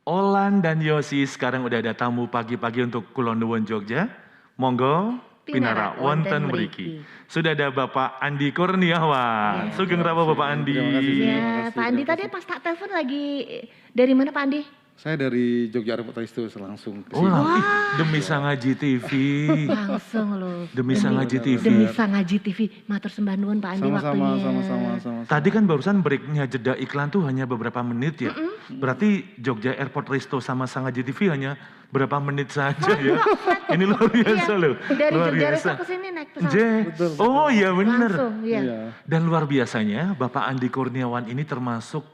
Olan dan Yosi sekarang udah ada tamu pagi-pagi untuk Kulon Nuwun Jogja. Monggo pinara wonten mriki. Sudah ada Bapak Andi Kurniawan. Sugeng Rabu Bapak Andi. Terima kasih. Ya, Pak Andi tadi pas tak telepon lagi dari mana Pak Andi? Saya dari Jogja Airport Resto langsung ke Oh, sini. demi Sangaji TV. Langsung loh. Demi Sangaji TV. Demi Sangaji TV. Matur sembah nuwun Pak Andi waktunya. Sama. Tadi kan barusan breaknya jeda iklan tuh hanya beberapa menit ya. Berarti Jogja Airport Resto sama Sangaji TV hanya berapa menit saja ya. Ini luar biasa loh. Dari Luar Jogja biasa. Resto ke sini naik pesawat. Betul. Oh iya bener. Langsung, iya. Iya. Dan luar biasanya Bapak Andi Kurniawan ini termasuk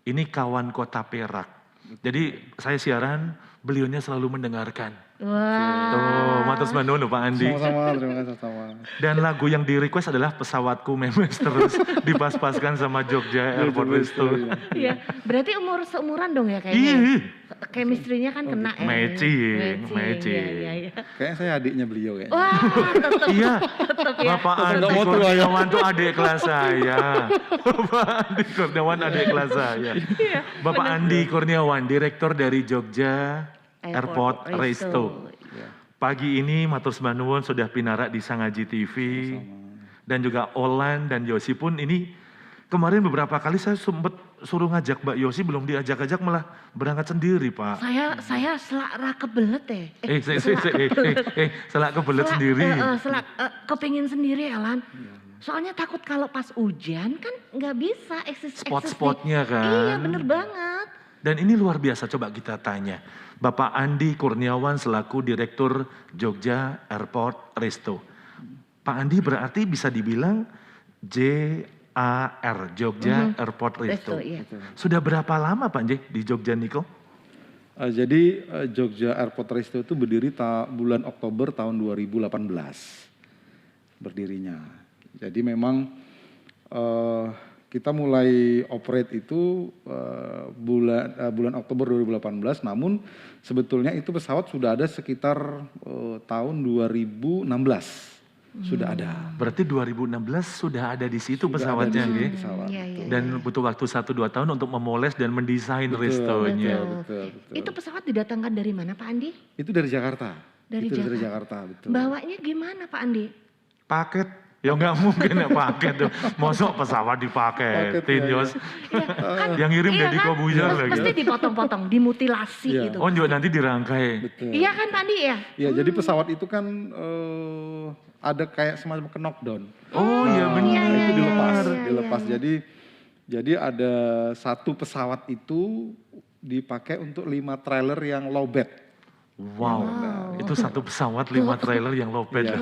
ini kawan kota Perak. Jadi saya siaran, beliaunya selalu mendengarkan. Wah. Tuh, matur sembah nuwun lho Pak Andi. Sama-sama, terima kasih sama. Dan lagu yang di request adalah Pesawatku Memes terus dipas-paskan sama Jogja Airport Resto. Iya, berarti seumuran dong ya kayaknya. Iya. Chemistry-nya kan kena ya. Matching. Iya. Kayaknya saya adiknya beliau kayaknya. Wah, tetep. Iya, ya. Bapak Andi Nggak mau tua ya. Kurniawan tuh adik kelas saya. Bapak Andi Kurniawan adik kelas saya. Bapak Andi Kurniawan, direktur dari Jogja Airport Resto. Pagi ini matur sembah nuwun sudah pinara di Sangaji TV. Dan juga Olan dan Yosi pun ini kemarin beberapa kali saya sempat suruh ngajak Mbak Yosi, belum diajak-ajak malah berangkat sendiri Pak. Saya selak kebelet ya. Selak kebelet sendiri. Selak kepingin sendiri Alan. Soalnya takut kalau pas hujan kan nggak bisa eksis. Spot-spotnya kan. Iya bener banget. Dan ini luar biasa, coba kita tanya. Bapak Andi Kurniawan selaku Direktur Jogja Airport Resto. Pak Andi berarti bisa dibilang JAR, Jogja Airport Resto. Iya. Sudah berapa lama Pak Andi di Jogja Niko? Jadi Jogja Airport Resto itu berdiri bulan Oktober tahun 2018 berdirinya. Jadi memang kita mulai operate itu bulan Oktober 2018, namun sebetulnya itu pesawat sudah ada sekitar tahun 2016 sudah ada. Berarti 2016 sudah ada di situ Sudah pesawatnya, ada di nggih? situ pesawat. Iya. Dan butuh waktu 1-2 tahun untuk memoles dan mendesain restonya. Betul. Itu pesawat didatangkan dari mana Pak Andi? Itu dari Jakarta. Dari Dari Jakarta, betul. Bawanya gimana Pak Andi? Paket. Ya nggak mungkin ya paket tuh. Mosok pesawat dipaketin, Paket, ya. Yos. Iya, kan, Yang ngirim iya Deddy kan? Kobuzer lagi. Mesti dipotong-potong, dimutilasi Iya. gitu. Oh juga nanti dirangkai. Betul. Iya kan Pak Andi ya? Ya, jadi pesawat itu kan ada kayak semacam knockdown. Oh iya benar. Itu dilepas. Iya. Jadi ada satu pesawat itu dipakai untuk 5 trailer yang low bed. Wow. Itu satu pesawat 5 trailer yang low bed. Iya.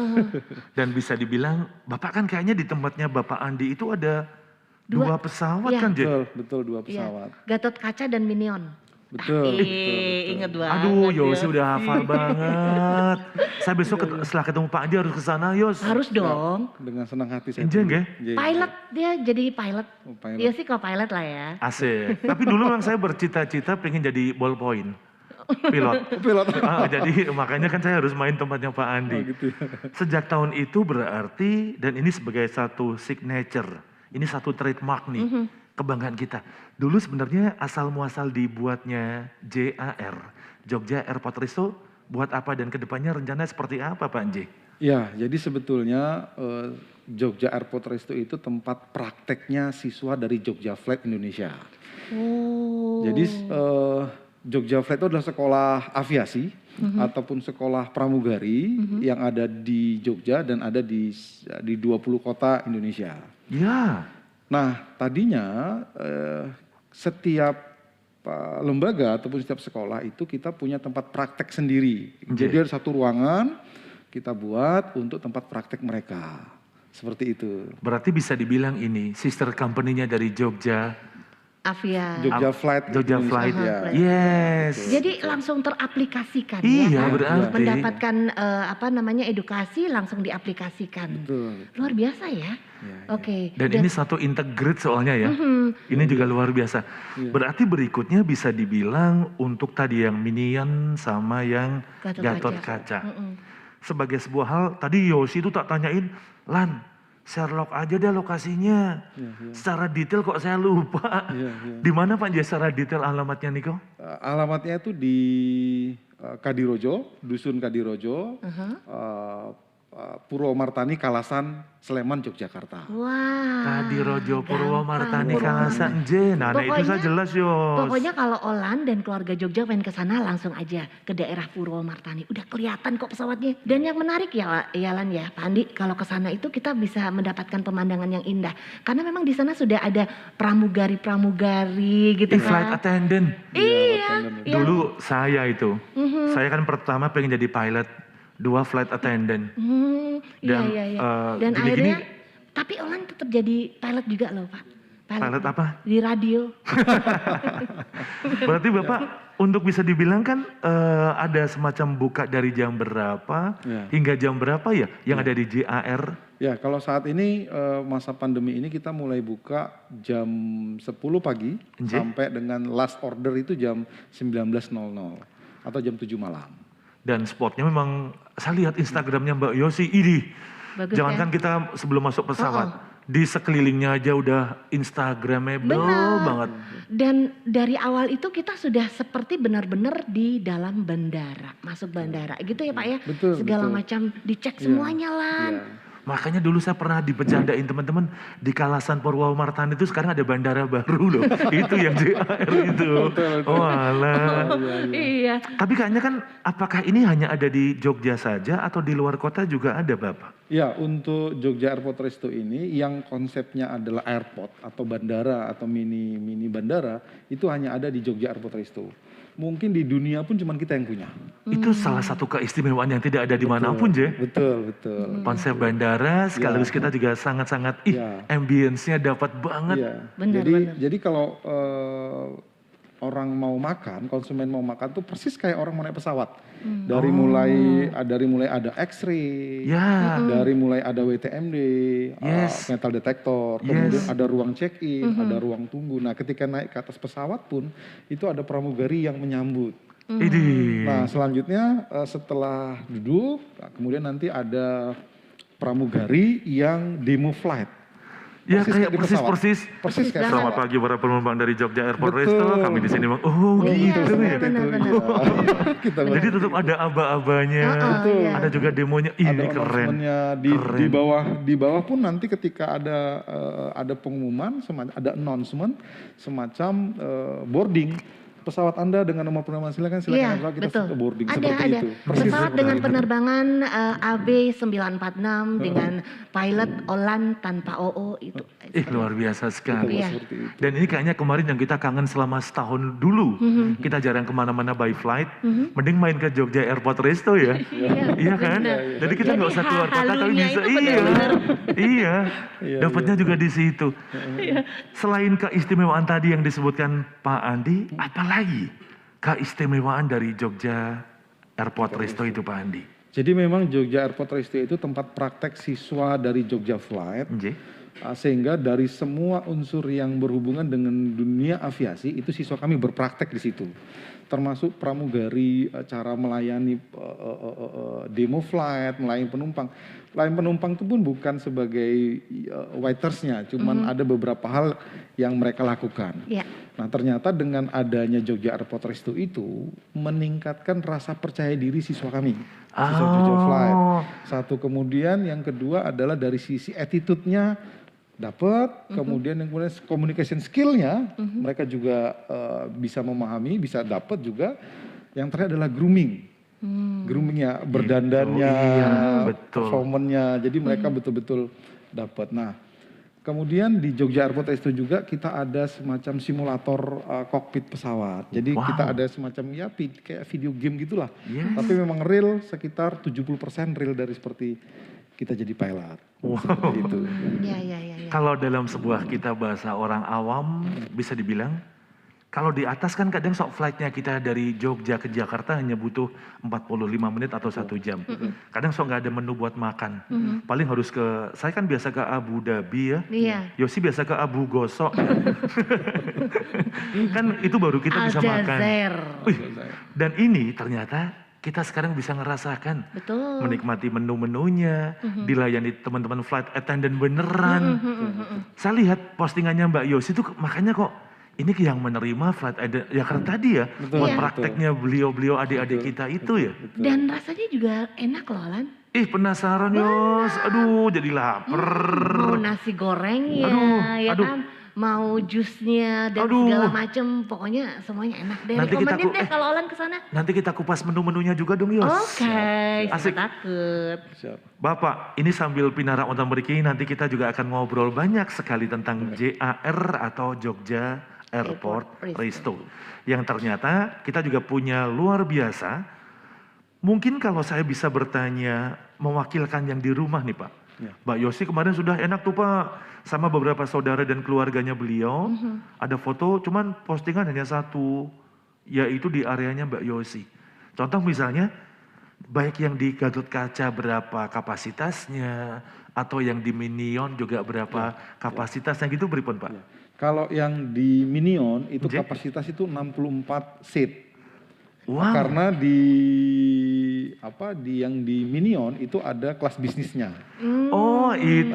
Dan bisa dibilang, Bapak kan kayaknya di tempatnya Bapak Andi itu ada 2 pesawat Iya. kan, Jek? Betul 2 Iya. pesawat. Gatot Kaca dan Minion. Betul. Ingat banget. Aduh, Yos ya. udah hafal banget. Saya besok setelah ketemu Pak Andi harus ke sana, Yos. Harus dong. Dengan senang hati saya. Injeng ya? Iya. Pilot, dia jadi pilot. Oh, pilot. Iya sih kalau pilot lah ya. Asik. Tapi dulu memang saya bercita-cita pengen jadi ballpoint. Pilot. Pilot. Jadi makanya kan saya harus main tempatnya Pak Andi. Gitu ya. Sejak tahun itu berarti, dan ini sebagai satu signature, ini satu trademark nih, kebanggaan kita. Dulu sebenarnya asal muasal dibuatnya JAR, Jogja Airport Resto, buat apa dan kedepannya rencana seperti apa Pak Andi? Ya, jadi sebetulnya Jogja Airport Resto itu tempat prakteknya siswa dari Jogja Flight Indonesia. Oh. Jadi Jogja Flight itu adalah sekolah aviasi ataupun sekolah pramugari yang ada di Jogja dan ada di 20 kota Indonesia. Ya, Nah, tadinya setiap lembaga ataupun setiap sekolah itu kita punya tempat praktek sendiri. Jadi ada satu ruangan kita buat untuk tempat praktek mereka. Seperti itu. berarti bisa dibilang ini sister company-nya dari Jogja, Avia. Jogja Flight. Jogja Indonesia, Flight. ya. Yes. Jadi langsung teraplikasikan Iya, ya kan? berarti. Mendapatkan edukasi langsung diaplikasikan. Betul. Luar biasa ya. Oke. Dan ini satu integrate soalnya ya. Ini juga luar biasa. Berarti berikutnya bisa dibilang untuk tadi yang Minion sama yang Gatot Kaca. Sebagai sebuah hal, tadi Yosi itu tak tanyain, Lan, Sherlock aja deh lokasinya. Secara detail kok saya lupa. Di mana Pak J secara detail alamatnya Niko? Alamatnya itu di Kadirojo, Dusun Kadirojo, Purwomartani, Kalasan, Sleman, Yogyakarta. Wah. Kadirojo, Purwomartani, gampang. Kalasan, J. Nah, itu Pokoknya- saya jelas Yos. Pokoknya kalau Olan dan keluarga Jogja pengen ke sana langsung aja ke daerah Purwomartani. Udah kelihatan kok pesawatnya. Dan yang menarik ya Lan ya, Pak Andi, kalau ke sana itu kita bisa mendapatkan pemandangan yang indah. Karena memang di sana sudah ada pramugari-pramugari gitu Flight kan. attendant. Iya. Dulu saya itu, saya kan pertama pengen jadi pilot, 2 flight attendant. Dan, Iya. Dan gini-gini- akhirnya, tapi Olan tetap jadi pilot juga loh Pak. Pilot apa? Di radio. Berarti Bapak untuk bisa dibilang kan ada semacam buka dari jam berapa hingga jam berapa ya yang ada di JAR? Ya, kalau saat ini masa pandemi ini kita mulai buka jam 10 pagi sampai dengan last order itu jam 19.00 atau jam 7 malam. Dan spotnya memang saya lihat Instagramnya Mbak Yosi ini. Bagus Jangankan ya? kita sebelum masuk pesawat, di sekelilingnya aja udah Instagramable Benar. banget. Dan dari awal itu kita sudah seperti benar-benar di dalam bandara, masuk bandara gitu ya Pak ya. Betul, Segala betul. macam dicek Iya, semuanya Lan. iya. Makanya dulu saya pernah dibecandain teman-teman di Kalasan Purwomartani itu sekarang ada bandara baru loh. Itu yang JAR itu. Oh alah. Iya. Tapi kayaknya kan apakah ini hanya ada di Jogja saja atau di luar kota juga ada Bapak? Ya, untuk Jogja Airport Resto ini yang konsepnya adalah airport atau bandara atau mini bandara itu hanya ada di Jogja Airport Resto. Mungkin di dunia pun cuma kita yang punya. Itu salah satu keistimewaan yang tidak ada dimanapun, Je. Betul. Konsep bandara, sekaligus kita juga sangat-sangat, Ya. ambience-nya dapat banget. Iya. Benar, Jadi kalau orang mau makan, konsumen mau makan tuh persis kayak orang mau naik pesawat. Dari mulai ada X-ray, Ya. dari mulai ada WTMD, Yes. metal detektor, kemudian ada ruang check-in, ada ruang tunggu. Nah, ketika naik ke atas pesawat pun itu ada pramugari yang menyambut. Idih. Nah, selanjutnya setelah duduk, kemudian nanti ada pramugari yang demo flight. Ya Persis kayak kayak di pesawat. Persis kayak Selamat pesawat. pagi para penumpang dari Jogja Airport Betul. Resto. Kami di sini bang. Oh Iya, gitu ya. benar. Kita Jadi tetap ada aba-abanya. Betul. Ada juga demonya. Ih, ada ini keren. announcementnya di bawah pun nanti ketika ada pengumuman ada announcement semacam boarding pesawat Anda dengan nomor penerbangan silakan Iya, Anda, kita betul. boarding Ada. seperti itu. Pesawat dengan penerbangan AB946 dengan pilot Olan tanpa OO itu. Luar biasa sekali. Iya. Seperti itu. Dan ini kayaknya kemarin yang kita kangen selama setahun dulu. Kita jarang kemana-mana by flight. Mending main ke Jogja Airport Resto ya. Iya kan? benar. Jadi kita nggak usah keluar kota tapi halunya bisa. itu benar-benar. Iya. Dapatnya juga di situ. Selain keistimewaan tadi yang disebutkan Pak Andi, apalagi keistimewaan dari Jogja Airport Resto itu Pak Andi? Jadi memang Jogja Airport Resto itu tempat praktek siswa dari Jogja Flight. Nggih. Sehingga dari semua unsur yang berhubungan dengan dunia aviasi itu siswa kami berpraktek di situ, termasuk pramugari, cara melayani demo flight, melayani penumpang. Melayani penumpang itu pun bukan sebagai waitersnya, cuman ada beberapa hal yang mereka lakukan. Iya. Nah ternyata dengan adanya Jogja Airport Resto itu meningkatkan rasa percaya diri siswa kami, siswa Jogja Flight. Satu, kemudian yang kedua adalah dari sisi attitude-nya dapat, kemudian yang kemudian communication skill-nya mereka juga bisa memahami, bisa dapat juga. Yang terakhir adalah grooming. Groomingnya, berdandannya, betul. performance-nya. Jadi mereka betul-betul dapat. Nah, kemudian di Jogja Airport Resto juga kita ada semacam simulator kokpit pesawat. Jadi kita ada semacam kayak video game gitulah. Tapi memang real sekitar 70% real dari seperti kita jadi pilot. Seperti itu. Iya. Kalau dalam sebuah kita bahasa orang awam bisa dibilang, kalau di atas kan kadang sok flightnya kita dari Jogja ke Jakarta hanya butuh 45 menit atau 1 jam. Kadang sok nggak ada menu buat makan. Paling harus saya kan biasa ke Abu Dhabi ya. Iya. Yosi biasa ke Abu Gosok. Kan itu baru kita bisa makan. Aljazair. Wih, dan ini ternyata kita sekarang bisa ngerasakan. Betul. Menikmati menu-menunya, dilayani teman-teman flight attendant beneran. Saya lihat postingannya Mbak Yosi itu makanya kok ini yang menerima flight attendant, ya karena tadi ya, buat prakteknya beliau-beliau adik-adik kita itu ya. Dan rasanya juga enak loh, Lan. Ih penasaran Yos, aduh jadi lapar. Mau nasi gorengnya, ya aduh. kan? Mau jusnya dan Aduh. segala macem, pokoknya semuanya enak deh. Nanti kita Rekomenin deh kalau Olan kesana. Nanti kita kupas menu-menunya juga dong Yos. Oke, Asik. takut. Bapak, ini sambil Pinara Ontan Meriki nanti kita juga akan ngobrol banyak sekali tentang JAR atau Jogja Airport Resto. Yang ternyata kita juga punya luar biasa. Mungkin kalau saya bisa bertanya mewakilkan yang di rumah nih Pak. Mbak Yosi kemarin sudah enak tuh Pak. Sama beberapa saudara dan keluarganya beliau. Ada foto cuman postingan hanya satu. Yaitu di areanya Mbak Yosi. Contoh misalnya baik yang di Gatot Kaca berapa kapasitasnya. Atau yang di Minion juga berapa kapasitasnya gitu beripun Pak? Kalau yang di Minion itu kapasitas itu 64 seat. Wow. Karena yang di Minion itu ada kelas bisnisnya. Oh itu,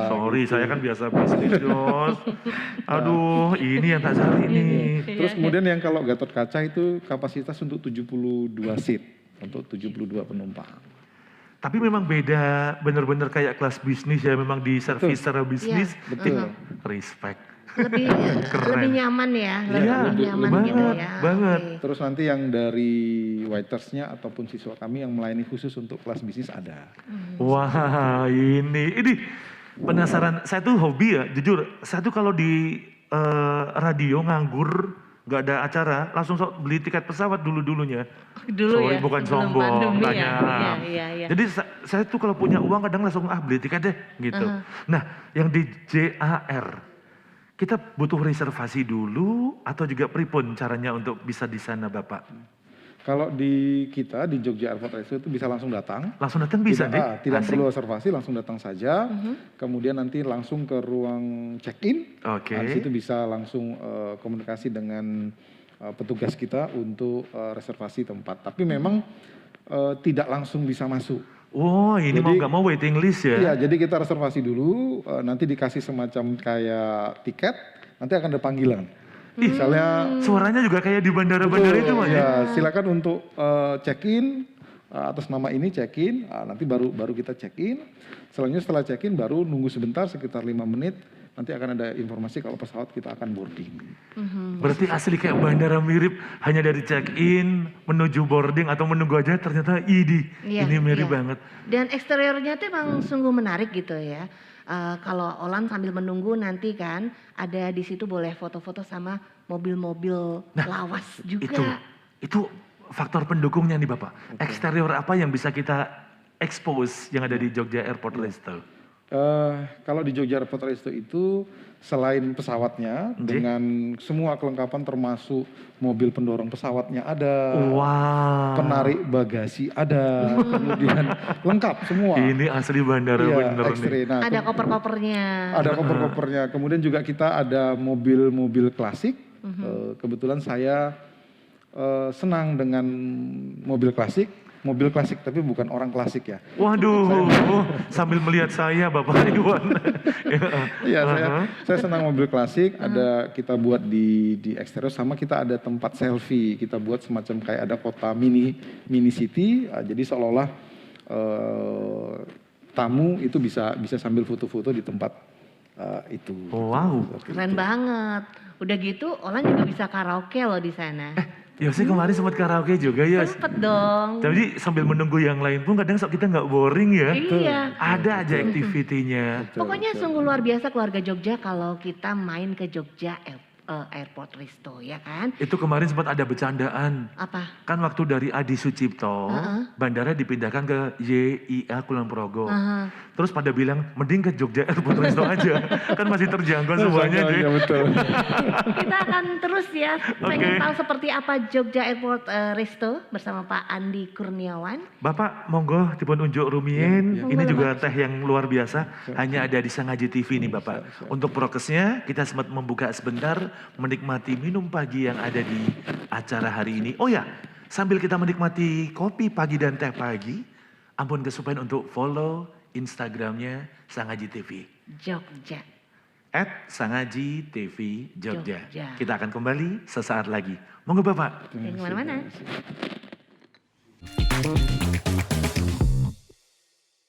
sorry saya kan biasa bisnis Jos. Aduh ini yang tak cari nih. Terus kemudian yang kalau Gatot Kaca itu kapasitas untuk 72 seat, untuk 72 penumpang. Tapi memang beda, bener-bener kayak kelas bisnis ya, memang di servis secara bisnis. Betul. Respect. Lebih nyaman ya, lebih nyaman banget, gitu ya. banget. Okay. Terus nanti yang dari waitersnya ataupun siswa kami yang melayani khusus untuk kelas bisnis ada. Wah ini penasaran. Saya tuh hobi ya, jujur. Saya tuh kalau di radio nganggur, nggak ada acara, langsung beli tiket pesawat dulunya. Dulu sorry ya, bukan sebelum sombong, pandemi tanya. ya. Jadi saya tuh kalau punya uang kadang langsung beli tiket deh gitu. Nah yang di JAR. Kita butuh reservasi dulu atau juga pripun caranya untuk bisa di sana Bapak? Kalau di kita di Jogja Airport Resto itu bisa langsung datang. Langsung datang bisa deh? Tidak perlu reservasi, langsung datang saja. Kemudian nanti langsung ke ruang check-in. Oke. Nah, di situ bisa langsung komunikasi dengan petugas kita untuk reservasi tempat. Tapi memang tidak langsung bisa masuk. Oh ini jadi, mau nggak mau waiting list ya? Iya, jadi kita reservasi dulu, nanti dikasih semacam kayak tiket, nanti akan ada panggilan. Misalnya suaranya juga kayak di bandara-bandara itu Mas ya? Silakan untuk check-in atas nama ini check-in, nanti baru kita check-in. Selanjutnya setelah check-in baru nunggu sebentar sekitar 5 menit. Nanti akan ada informasi kalau pesawat kita akan boarding. Berarti asli kayak bandara mirip, hanya dari check-in, menuju boarding atau menunggu aja ternyata ini mirip banget. Dan eksteriornya tuh emang sungguh menarik gitu ya. Kalau Olan sambil menunggu nanti kan ada di situ boleh foto-foto sama mobil-mobil lawas juga. Itu faktor pendukungnya nih Bapak. Eksterior apa yang bisa kita expose yang ada di Jogja Airport Resto? Kalau di Jogja Airport Resto itu selain pesawatnya dengan semua kelengkapan termasuk mobil pendorong pesawatnya ada, penarik bagasi ada, kemudian lengkap semua. Ini asli bandara bener nih. Nah, ada koper-kopernya. Ada koper-kopernya. Kemudian juga kita ada mobil-mobil klasik. Kebetulan saya senang dengan mobil klasik. Mobil klasik tapi bukan orang klasik ya. Waduh, sambil melihat saya Bapak Iwan. Iya, saya senang mobil klasik. Ada kita buat di eksterior, sama kita ada tempat selfie. Kita buat semacam kayak ada kota mini city. Jadi seolah-olah tamu itu bisa sambil foto-foto di tempat itu. Wow, keren banget. Udah gitu, Olan juga bisa karaoke loh di sana. Yosi kemarin sempat karaoke juga ya. Sempet dong. Tapi sambil menunggu yang lain pun kadang kita nggak boring ya. Iya. Ada aja aktivitinya. Pokoknya sungguh luar biasa keluarga Jogja kalau kita main ke Jogja Airport Resto ya kan. Itu kemarin sempat ada bercandaan. Apa? Kan waktu dari Adi Sucipto, bandara dipindahkan ke YIA Kulon Progo. Terus pada bilang mending ke Jogja Airport Resto aja. Kan masih terjangkau semuanya deh. Iya betul. Kita akan terus ya pengen tahu seperti apa Jogja Airport Resto bersama Pak Andi Kurniawan. Bapak monggo dipun unjuk rumien. Ini juga teh yang luar biasa. Hanya ada di Sangaji TV nih Bapak. Untuk prokesnya kita sempat membuka sebentar, menikmati minum pagi yang ada di acara hari ini. Oh ya, Sambil kita menikmati kopi pagi dan teh pagi, ampun kesupen untuk follow Instagramnya Sangaji TV. Jogja. @Sangaji TV Jogja. Jogja. Kita akan kembali sesaat lagi. Monggo Bapak. Jangan kemana-mana. Terima kasih.